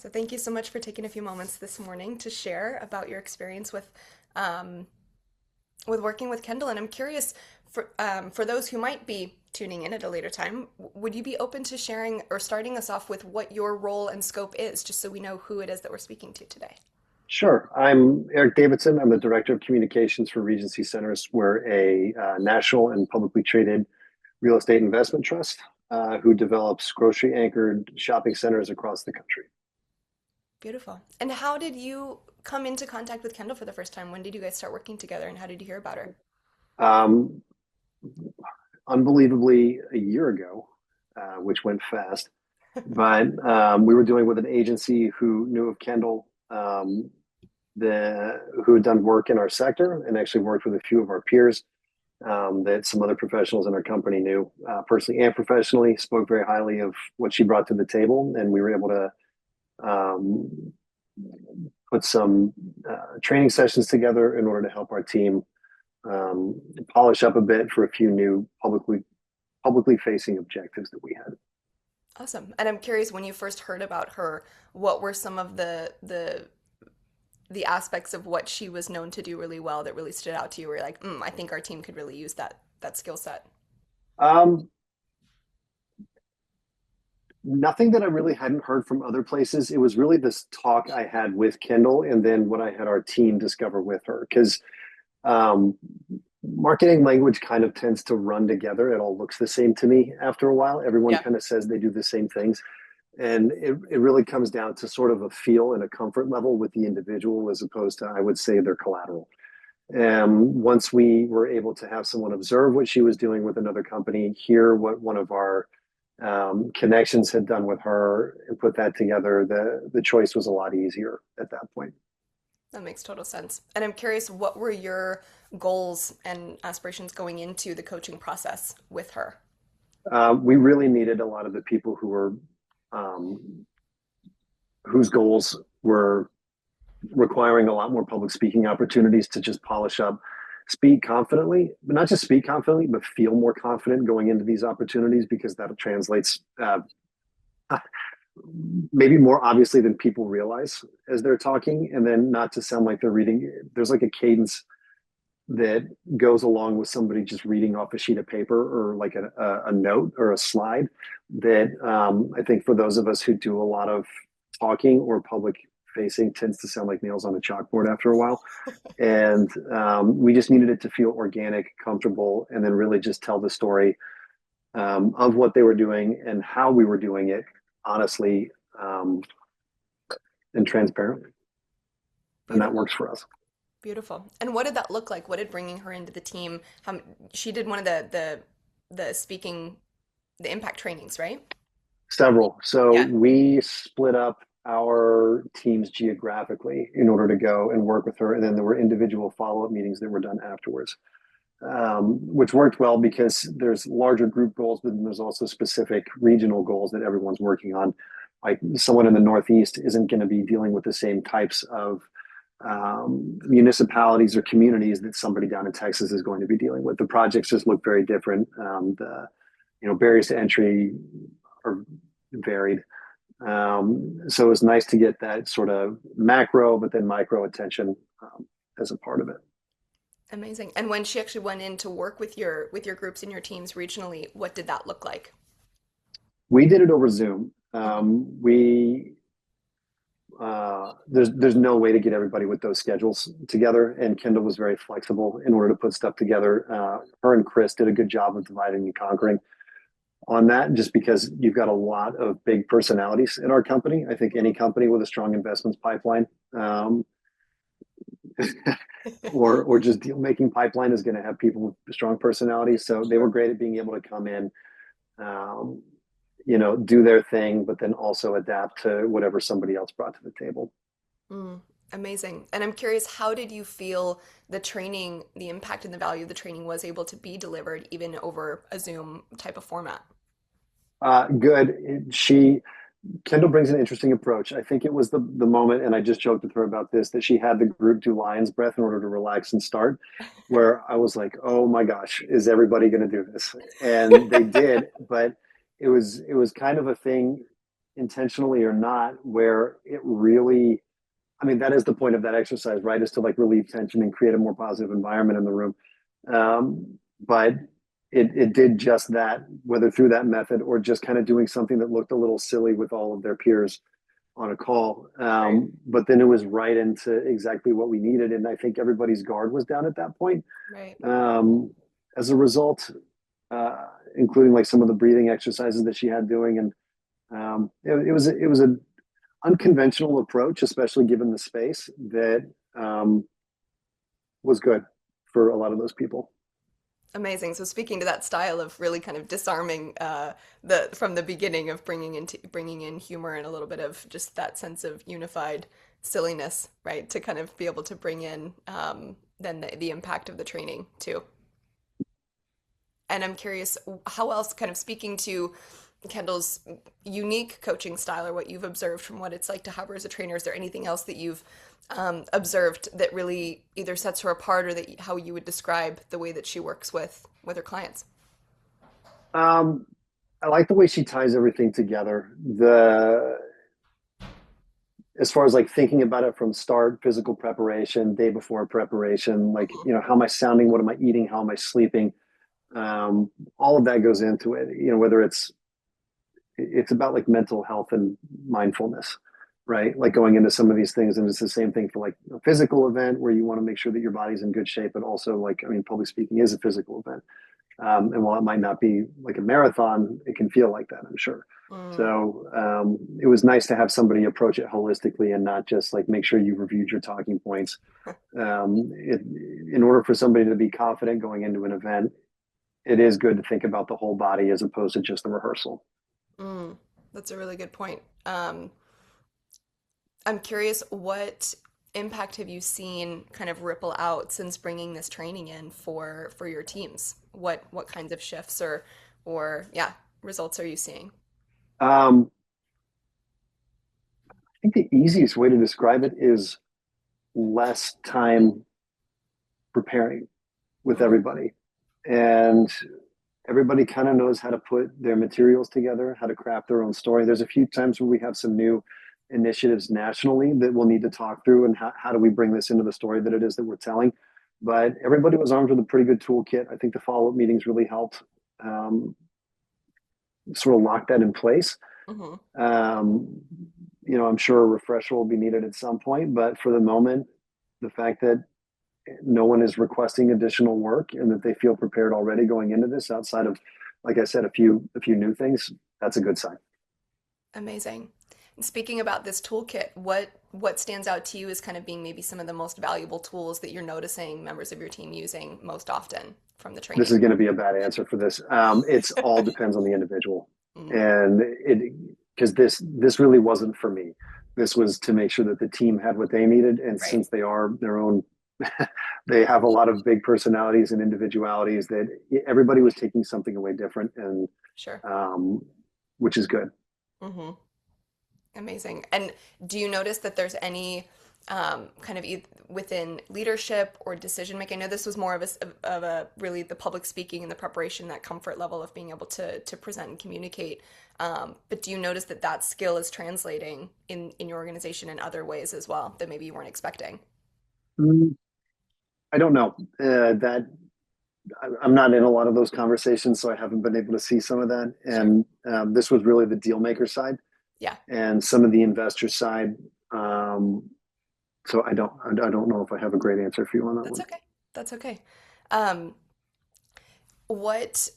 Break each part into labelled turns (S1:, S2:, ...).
S1: So thank you so much for taking a few moments this morning to share about your experience um, with working with Kendall. And I'm curious for those who might be tuning in at a later time, would you be open to sharing or starting us off with what your role and scope is, just so we know who it is that we're speaking to today?
S2: Sure. I'm Eric Davidson. I'm the Director of Communications for Regency Centers. We're a national and publicly traded real estate investment trust who develops grocery anchored shopping centers across the country.
S1: Beautiful. And how did you come into contact with Kendall for the first time? When did you guys start working together, and how did you hear about her?
S2: Um, Unbelievably, a year ago, which went fast, but we were dealing with an agency who knew of Kendall, who had done work in our sector and actually worked with a few of our peers that some other professionals in our company knew personally and professionally, spoke very highly of what she brought to the table. And we were able to um, put some training sessions together in order to help our team polish up a bit for a few new publicly facing objectives that we had.
S1: Awesome. And I'm curious, when you first heard about her, what were some of the aspects of what she was known to do really well that really stood out to you? Where you're like, I think our team could really use that skill set.
S2: Um, Nothing that I really hadn't heard from other places. It was really this talk I had with Kendall and then what I had our team discover with her. Because um, marketing language kind of tends to run together. It all looks the same to me after a while. Everyone
S1: Yeah.
S2: kind of says they do the same things. And it really comes down to sort of a feel and a comfort level with the individual as opposed to, I would say, their collateral. Once we were able to have someone observe what she was doing with another company, hear what one of our connections had done with her, and put that together, the choice was a lot easier at that point.
S1: That makes total sense. And I'm curious, what were your goals and aspirations going into the coaching process with her?
S2: We really needed a lot of the people who were um, whose goals were requiring a lot more public speaking opportunities to just polish up, speak confidently, but not just speak confidently, but feel more confident going into these opportunities because that translates maybe more obviously than people realize as they're talking. And then not to sound like they're reading, there's like a cadence that goes along with somebody just reading off a sheet of paper or like a note or a slide that I think for those of us who do a lot of talking or public facing tends to sound like nails on a chalkboard after a while. And we just needed it to feel organic, comfortable, and then really just tell the story of what they were doing and how we were doing it honestly um, and transparently. And that
S1: Beautiful.
S2: works for us.
S1: Beautiful. And what did that look like? What did bringing her into the team? She did one of the speaking, the impact trainings, right?
S2: Several. So
S1: Yeah.
S2: we split up our teams geographically in order to go and work with her. And then there were individual follow-up meetings that were done afterwards, which worked well because there's larger group goals, but then there's also specific regional goals that everyone's working on. Like someone in the Northeast isn't going to be dealing with the same types of municipalities or communities that somebody down in Texas is going to be dealing with. The projects just look very different. The barriers to entry are varied. So it was nice to get that sort of macro, but then micro attention as a part of it.
S1: Amazing. And when she actually went in to work with your groups and your teams regionally, what did that look like?
S2: We did it over Zoom.
S1: Mhm.
S2: We there's no way to get everybody with those schedules together, and Kendall was very flexible in order to put stuff together. Her and Chris did a good job of dividing and conquering on that, just because you've got a lot of big personalities in our company. I think any company with a strong investments pipeline or just deal making pipeline is going to have people with strong personalities. So they were
S1: Sure.
S2: great at being able to come in, um, do their thing, but then also adapt to whatever somebody else brought to the table.
S1: Mm, amazing. And I'm curious, how did you feel the training, the impact and the value of the training was able to be delivered even over a Zoom type of format?
S2: Good. She Kendall brings an interesting approach. I think it was the moment, and I just joked with her about this, that she had the group do lion's breath in order to relax and start, where I was like, oh my gosh, is everybody going to do this? And they did, but it was kind of a thing. intentionally or not, where it really, I mean, that is the point of that exercise, right? Is to like relieve tension and create a more positive environment in the room. But it did just that, whether through that method or just kind of doing something that looked a little silly with all of their peers on a call.
S1: Right.
S2: But then it was right into exactly what we needed. And I think everybody's guard was down at that point.
S1: Right.
S2: Um, as a result, including like some of the breathing exercises that she had doing. And it was an unconventional approach, especially given the space that was good for a lot of those people.
S1: Amazing. So speaking to that style of really kind of disarming the from the beginning of bringing in humor and a little bit of just that sense of unified silliness, right? To kind of be able to bring in then the impact of the training too. And I'm curious, how else, kind of speaking to Kendall's unique coaching style or what you've observed from what it's like to have her as a trainer, is there anything else that you've observed that really either sets her apart or that how you would describe the way that she works with her clients?
S2: Um, I like the way she ties everything together. The as far as like thinking about it from start, physical preparation, day before preparation, like how am I sounding, what am I eating, how am I sleeping? All of that goes into it. Whether it's about like mental health and mindfulness, right? Like going into some of these things, and it's the same thing for like a physical event where you want to make sure that your body's in good shape, but also like, I mean, public speaking is a physical event. And while it might not be like a marathon, it can feel like that, I'm sure.
S1: Mm,
S2: So it was nice to have somebody approach it holistically and not just like make sure you reviewed your talking points. In order for somebody to be confident going into an event, it is good to think about the whole body as opposed to just the rehearsal.
S1: mm, that's a really good point. I'm curious, what impact have you seen kind of ripple out since bringing this training in for your teams? What kinds of shifts or yeah, results are you seeing?
S2: Um, I think the easiest way to describe it is less time preparing with
S1: Mm,
S2: everybody. And everybody kind of knows how to put their materials together, how to craft their own story. There's a few times where we have some new initiatives nationally that we'll need to talk through and how do we bring this into the story that it is that we're telling. But everybody was armed with a pretty good toolkit. I think the follow up meetings really helped um, sort of lock that in place.
S1: hmm.
S2: Um, I'm sure a refresher will be needed at some point, but for the moment, the fact that no one is requesting additional work and that they feel prepared already going into this outside of, like I said, a few new things, that's a good sign.
S1: Amazing. And speaking about this toolkit, what stands out to you as kind of being maybe some of the most valuable tools that you're noticing members of your team using most often from the
S2: This
S1: training?
S2: is going to be a bad answer for this. It's all depends on the individual,
S1: Mm,
S2: and it because this really wasn't for me. This was to make sure that the team had what they needed, and
S1: right.
S2: since they are their own, they have a lot of big personalities and individualities that everybody was taking something away different, and
S1: Sure.
S2: um, which is good.
S1: Hmm. Amazing. And do you notice that there's any kind of within leadership or decision making? I know this was more of a really the public speaking and the preparation, that comfort level of being able to present and communicate. But do you notice that that skill is translating in your organization in other ways as well that maybe you weren't expecting?
S2: Mm, I don't know that I'm not in a lot of those conversations, so I haven't been able to see some of that.
S1: Sure.
S2: And this was really the deal maker side
S1: Yeah,
S2: and some of the investor side. Um, so I don't know if I have a great answer for you on that
S1: that's
S2: one.
S1: okay. That's okay. Um, what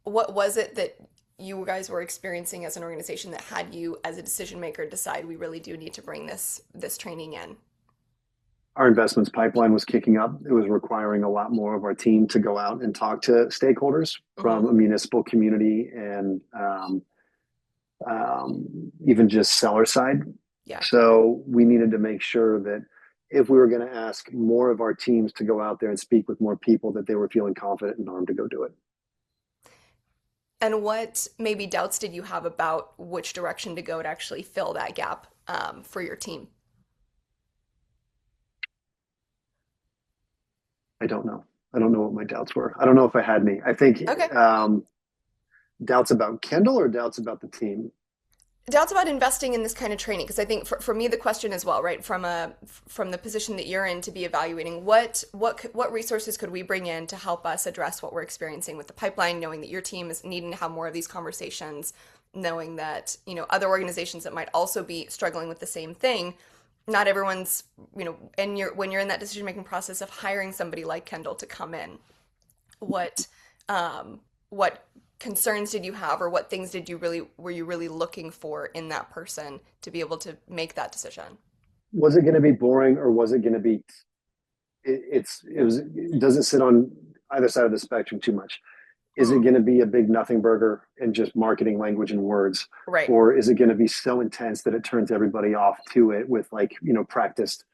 S1: what was it that you guys were experiencing as an organization that had you as a decision maker decide we really do need to bring this training in?
S2: Our investments pipeline was kicking up. It was requiring a lot more of our team to go out and talk to stakeholders
S1: Hmm.
S2: from a municipal community and even just seller side.
S1: Yeah.
S2: So we needed to make sure that if we were going to ask more of our teams to go out there and speak with more people, that they were feeling confident and armed to go do it.
S1: And what maybe doubts did you have about which direction to go to actually fill that gap for your team?
S2: I don't know. I don't know what my doubts were. I don't know if I had any. I think
S1: Okay.
S2: doubts about Kendall or doubts about the team.
S1: doubts about investing in this kind of training? Because I think for me the question as well, right, from the position that you're in to be evaluating what resources could we bring in to help us address what we're experiencing with the pipeline, knowing that your team is needing to have more of these conversations, knowing that other organizations that might also be struggling with the same thing. Not everyone's, and when you're in that decision making process of hiring somebody like Kendall to come in, what what concerns did you have, or what things were you really looking for in that person to be able to make that decision?
S2: Was it going to be boring, or was it going to be it doesn't sit on either side of the spectrum too much? Is it
S1: Mm,
S2: going to be a big nothing burger and just marketing language and words,
S1: right,
S2: or is it going to be so intense that it turns everybody off to it with, like, practiced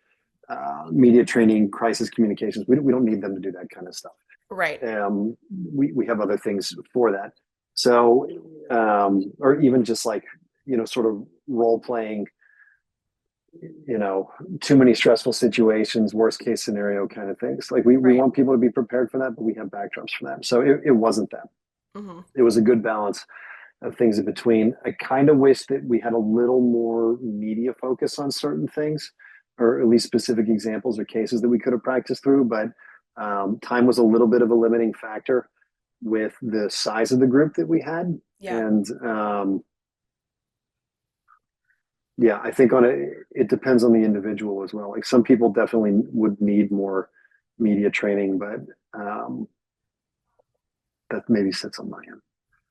S2: media training, crisis communications? We don't need them to do that kind of stuff.
S1: right.
S2: We have other things for that. So, or even just like, sort of role playing, you know, too many stressful situations, worst case scenario kind of things. Like, we
S1: Right.
S2: want people to be prepared for that, but we have backdrops for that. So it wasn't that.
S1: Hmm.
S2: It was a good balance of things in between. I kind of wish that we had a little more media focus on certain things, or at least specific examples or cases that we could have practiced through. But time was a little bit of a limiting factor with the size of the group that we had.
S1: Yeah.
S2: And yeah, I think it depends on the individual as well. Like, some people definitely would need more media training, but that maybe sits on my end.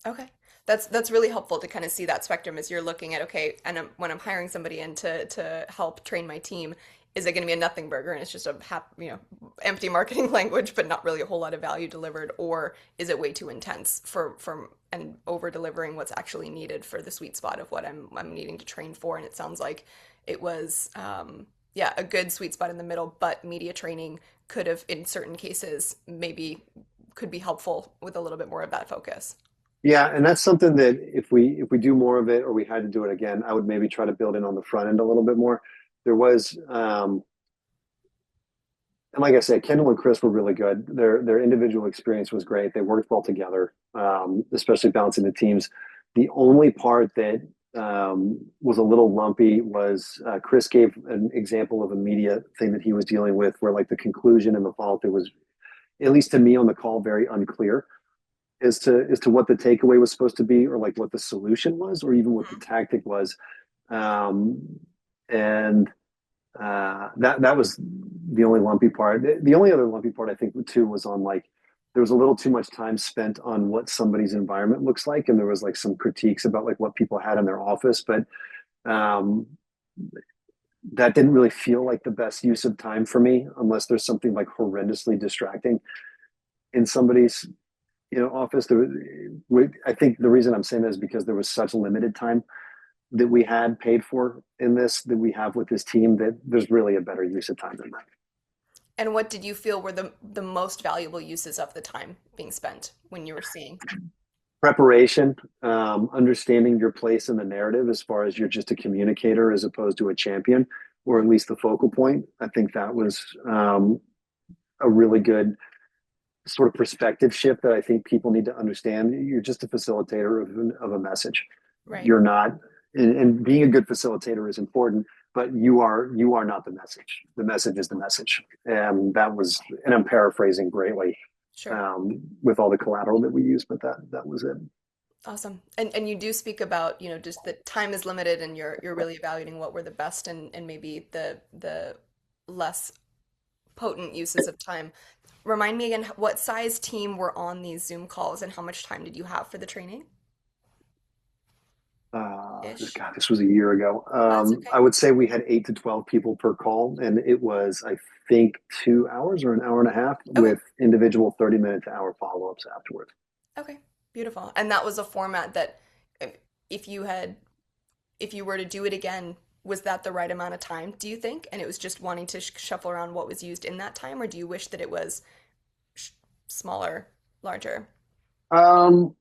S1: Okay. That's really helpful to kind of see that spectrum as you're looking at, okay, and when I'm hiring somebody in to help train my team, is it going to be a nothing burger and it's just empty marketing language but not really a whole lot of value delivered, or is it way too intense for and over delivering what's actually needed for the sweet spot of what I'm needing to train for? And it sounds like it was yeah, a good sweet spot in the middle, but media training could have in certain cases maybe could be helpful with a little bit more of that focus.
S2: Yeah, and that's something that if we do more of it, or we had to do it again, I would maybe try to build in on the front end a little bit more. There was, and like I said, Kendall and Chris were really good. Their individual experience was great. They worked well together, especially balancing the teams. The only part that was a little lumpy was Chris gave an example of a media thing that he was dealing with, where, like, the conclusion and the follow up, it was, at least to me on the call, very unclear as to what the takeaway was supposed to be, or like what the solution was, or even what the
S1: Mhm.
S2: tactic was. Um, and that was the only lumpy part. The only other lumpy part, I think, too, was on, like, there was a little too much time spent on what somebody's environment looks like, and there was, like, some critiques about, like, what people had in their office, but um, that didn't really feel like the best use of time for me, unless there's something like horrendously distracting in somebody's office. I think the reason I'm saying that is because there was such limited time that we had paid for in this, that we have with this team, that there's really a better use of time than that.
S1: And what did you feel were the most valuable uses of the time being spent when you were seeing?
S2: Preparation, understanding your place in the narrative, as far as you're just a communicator as opposed to a champion, or at least the focal point. I think that was a really good sort of perspective shift that I think people need to understand. You're just a facilitator of a message.
S1: Right.
S2: You're not, and being a good facilitator is important, but you are not the message. The message is the message. And that was, and I'm paraphrasing greatly
S1: Sure.
S2: with all the collateral that we use, but that was it.
S1: Awesome. And you do speak about, just that time is limited and you're really evaluating what were the best and maybe the less potent uses of time. Remind me again, what size team were on these Zoom calls and how much time did you have for the training? Ish.
S2: God, this was a year ago.
S1: That's okay.
S2: I would say we had 8 to 12 people per call, and it was, I think, 2 hours or an hour and a half,
S1: Okay.
S2: with individual 30-minute to hour follow-ups afterwards.
S1: Okay. Beautiful. And that was a format that if if you had if you were to do it again, was that the right amount of time, do you think? And it was just wanting to shuffle around what was used in that time, or do you wish that it was sh smaller, larger?
S2: Um,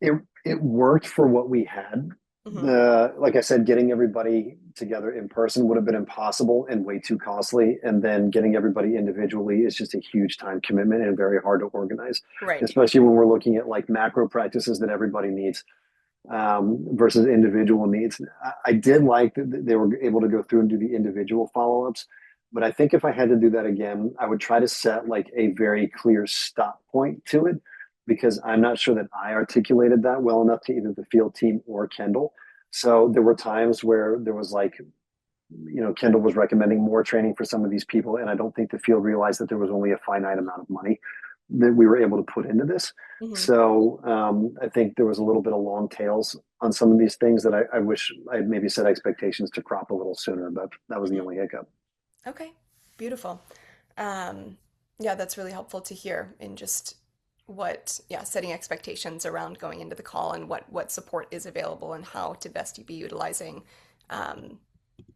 S2: it it worked for what we had.
S1: Hmm.
S2: Like I said, getting everybody together in person would have been impossible and way too costly. And then getting everybody individually is just a huge time commitment and very hard to organize,
S1: Right.
S2: especially when we're looking at, like, macro practices that everybody needs. versus individual needs. I did like that they were able to go through and do the individual follow-ups, but I think if I had to do that again, I would try to set like a very clear stop point to it because I'm not sure that I articulated that well enough to either the field team or Kendall. So there were times where there was like, Kendall was recommending more training for some of these people, and I don't think the field realized that there was only a finite amount of money that we were able to put into this.
S1: Hmm.
S2: So I think there was a little bit of long tails on some of these things that I wish I maybe set expectations to crop a little sooner, but that was the
S1: Hmm.
S2: only hiccup.
S1: Okay, beautiful. Um, yeah, that's really helpful to hear in just yeah, setting expectations around going into the call and what support is available and how to best be utilizing um,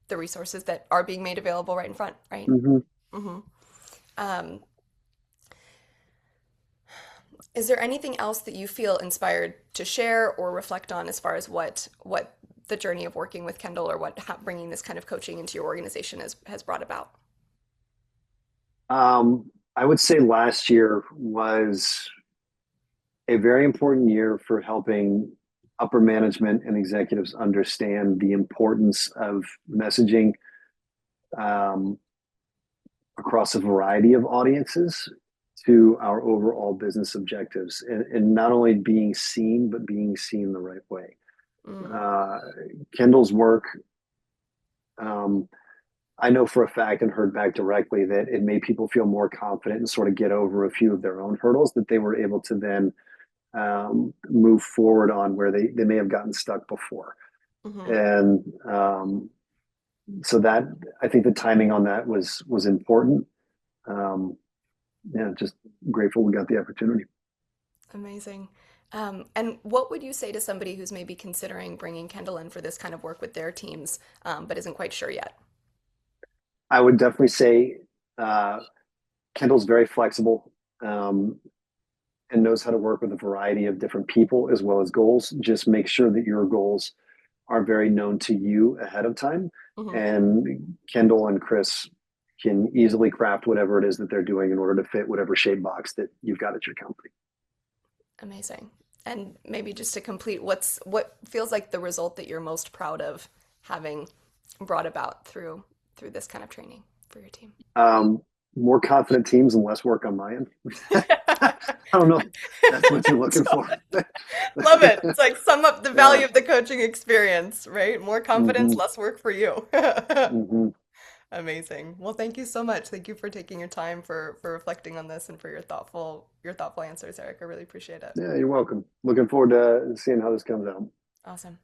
S1: the resources that are being made available right in front, right?
S2: Mm-hmm.
S1: Hmm. Um, is there anything else that you feel inspired to share or reflect on as far as what the journey of working with Kendall or bringing this kind of coaching into your organization has brought about?
S2: I would say last year was a very important year for helping upper management and executives understand the importance of messaging um, across a variety of audiences to our overall business objectives and not only being seen, but being seen the right way.
S1: Mm,
S2: Uh, Kendall's work, um, I know for a fact and heard back directly that it made people feel more confident and sort of get over a few of their own hurdles that they were able to then move forward on where they may have gotten stuck before.
S1: hmm.
S2: And so that I think the timing on that was important. Um, yeah, just grateful we got the opportunity.
S1: Amazing. And what would you say to somebody who's maybe considering bringing Kendall in for this kind of work with their teams, but isn't quite sure yet?
S2: I would definitely say uh, Kendall's very flexible um, and knows how to work with a variety of different people as well as goals. Just make sure that your goals are very known to you ahead of time.
S1: Hmm.
S2: And Kendall and Chris can easily craft whatever it is that they're doing in order to fit whatever shape box that you've got at your company.
S1: Amazing. And maybe just to complete, what feels like the result that you're most proud of having brought about through this kind of training for your team?
S2: Um, More confident teams and less work on my end. I don't know if that's what you're looking for.
S1: Love it. It's like sum up the
S2: Yeah.
S1: value of the coaching experience, right? More confidence,
S2: Mm-hmm.
S1: less work for you.
S2: Mm-hmm.
S1: Amazing. Well, thank you so much. Thank you for taking your time for reflecting on this and for your thoughtful answers, Eric. I really appreciate it.
S2: Yeah, you're welcome. Looking forward to seeing how this comes out.
S1: Awesome.